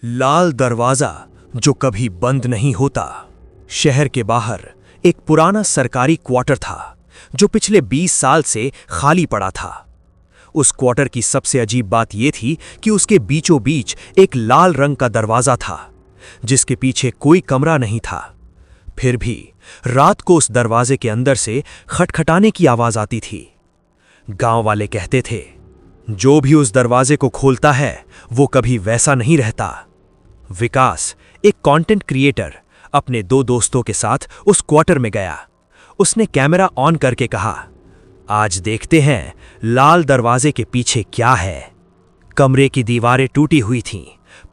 लाल दरवाजा जो कभी बंद नहीं होता। शहर के बाहर एक पुराना सरकारी क्वार्टर था जो पिछले 20 साल से खाली पड़ा था। उस क्वार्टर की सबसे अजीब बात यह थी कि उसके बीचों बीच एक लाल रंग का दरवाजा था जिसके पीछे कोई कमरा नहीं था। फिर भी रात को उस दरवाजे के अंदर से खटखटाने की आवाज आती थी। गांव वाले कहते थे, जो भी उस दरवाजे को खोलता है वो कभी वैसा नहीं रहता। विकास, एक कंटेंट क्रिएटर, अपने 2 दोस्तों के साथ उस क्वार्टर में गया। उसने कैमरा ऑन करके कहा, आज देखते हैं लाल दरवाजे के पीछे क्या है। कमरे की दीवारें टूटी हुई थीं,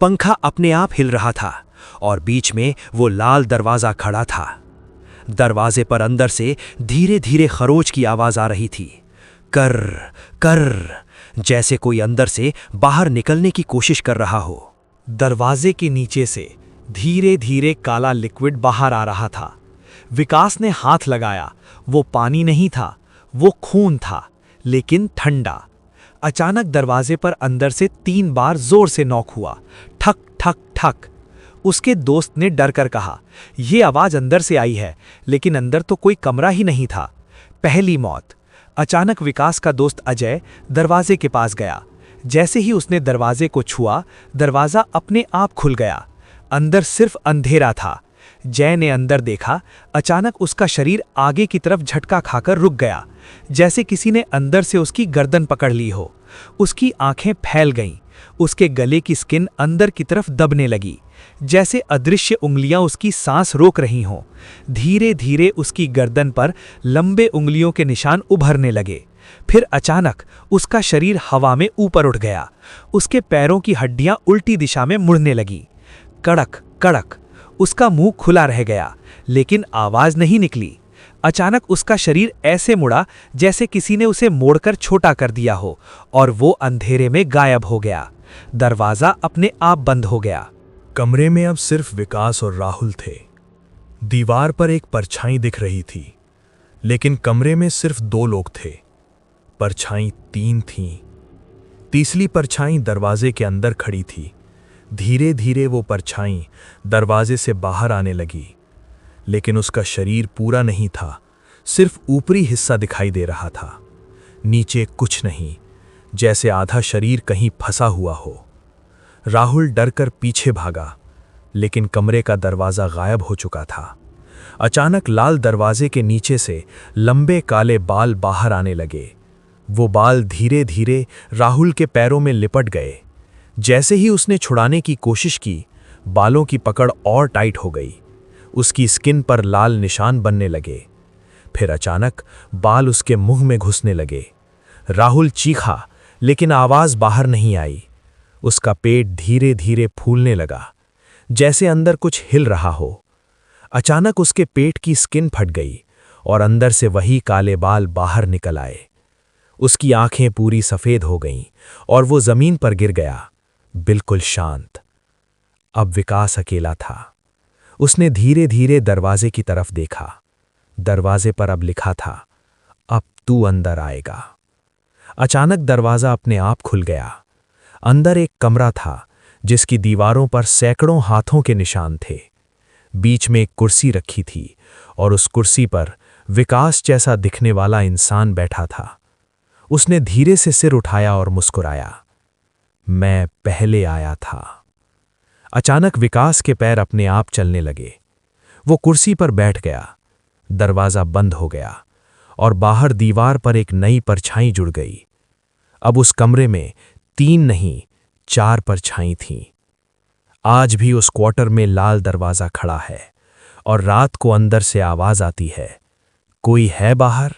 पंखा अपने आप हिल रहा था और बीच में वो लाल दरवाजा खड़ा था। दरवाजे पर अंदर से धीरे धीरे खरोच की आवाज आ रही थी, कर कर, जैसे कोई अंदर से बाहर निकलने की कोशिश कर रहा हो। दरवाजे के नीचे से धीरे धीरे काला लिक्विड बाहर आ रहा था। विकास ने हाथ लगाया। वो पानी नहीं था, वो खून था, लेकिन ठंडा। अचानक दरवाजे पर अंदर से 3 बार जोर से नॉक हुआ, ठक ठक ठक। उसके दोस्त ने डर कर कहा, यह आवाज अंदर से आई है, लेकिन अंदर तो कोई कमरा ही नहीं था। पहली मौत। अचानक विकास का दोस्त अजय दरवाजे के पास गया। जैसे ही उसने दरवाजे को छुआ, दरवाजा अपने आप खुल गया। अंदर सिर्फ अंधेरा था। जय ने अंदर देखा। अचानक उसका शरीर आगे की तरफ झटका खाकर रुक गया, जैसे किसी ने अंदर से उसकी गर्दन पकड़ ली हो। उसकी आंखें फैल गईं। उसके गले की स्किन अंदर की तरफ दबने लगी, जैसे अदृश्य उंगलियां उसकी सांस रोक रही हों। धीरे धीरे उसकी गर्दन पर लंबे उंगलियों के निशान उभरने लगे। फिर अचानक उसका शरीर हवा में ऊपर उठ गया। उसके पैरों की हड्डियां उल्टी दिशा में मुड़ने लगी। कड़क कड़क। उसका मुंह खुला रह गया, लेकिन आवाज नहीं निकली। अचानक उसका शरीर ऐसे मुड़ा जैसे किसी ने उसे मोड़कर छोटा कर दिया हो, और वो अंधेरे में गायब हो गया। दरवाजा अपने आप बंद हो गया। कमरे में अब सिर्फ विकास और राहुल थे। दीवार पर एक परछाई दिख रही थी, लेकिन कमरे में सिर्फ 2 लोग थे। परछाई 3 थीं। तीसरी परछाई दरवाजे के अंदर खड़ी थी। धीरे धीरे वो परछाई दरवाजे से बाहर आने लगी, लेकिन उसका शरीर पूरा नहीं था, सिर्फ ऊपरी हिस्सा दिखाई दे रहा था। नीचे कुछ नहीं, जैसे आधा शरीर कहीं फंसा हुआ हो। राहुल डरकर पीछे भागा, लेकिन कमरे का दरवाजा गायब हो चुका था। अचानक लाल दरवाजे के नीचे से लंबे काले बाल बाहर आने लगे। वो बाल धीरे धीरे राहुल के पैरों में लिपट गए। जैसे ही उसने छुड़ाने की कोशिश की, बालों की पकड़ और टाइट हो गई। उसकी स्किन पर लाल निशान बनने लगे। फिर अचानक बाल उसके मुंह में घुसने लगे। राहुल चीखा, लेकिन आवाज बाहर नहीं आई। उसका पेट धीरे धीरे फूलने लगा, जैसे अंदर कुछ हिल रहा हो। अचानक उसके पेट की स्किन फट गई और अंदर से वही काले बाल बाहर निकल आए। उसकी आंखें पूरी सफेद हो गईं और वो जमीन पर गिर गया, बिल्कुल शांत। अब विकास अकेला था। उसने धीरे धीरे दरवाजे की तरफ देखा। दरवाजे पर अब लिखा था, अब तू अंदर आएगा। अचानक दरवाजा अपने आप खुल गया। अंदर एक कमरा था जिसकी दीवारों पर सैकड़ों हाथों के निशान थे। बीच में एक कुर्सी रखी थी और उस कुर्सी पर विकास जैसा दिखने वाला इंसान बैठा था। उसने धीरे से सिर उठाया और मुस्कुराया, मैं पहले आया था। अचानक विकास के पैर अपने आप चलने लगे। वो कुर्सी पर बैठ गया। दरवाजा बंद हो गया और बाहर दीवार पर एक नई परछाई जुड़ गई। अब उस कमरे में 3 नहीं 4 परछाई थीं। आज भी उस क्वार्टर में लाल दरवाजा खड़ा है और रात को अंदर से आवाज आती है, कोई है बाहर?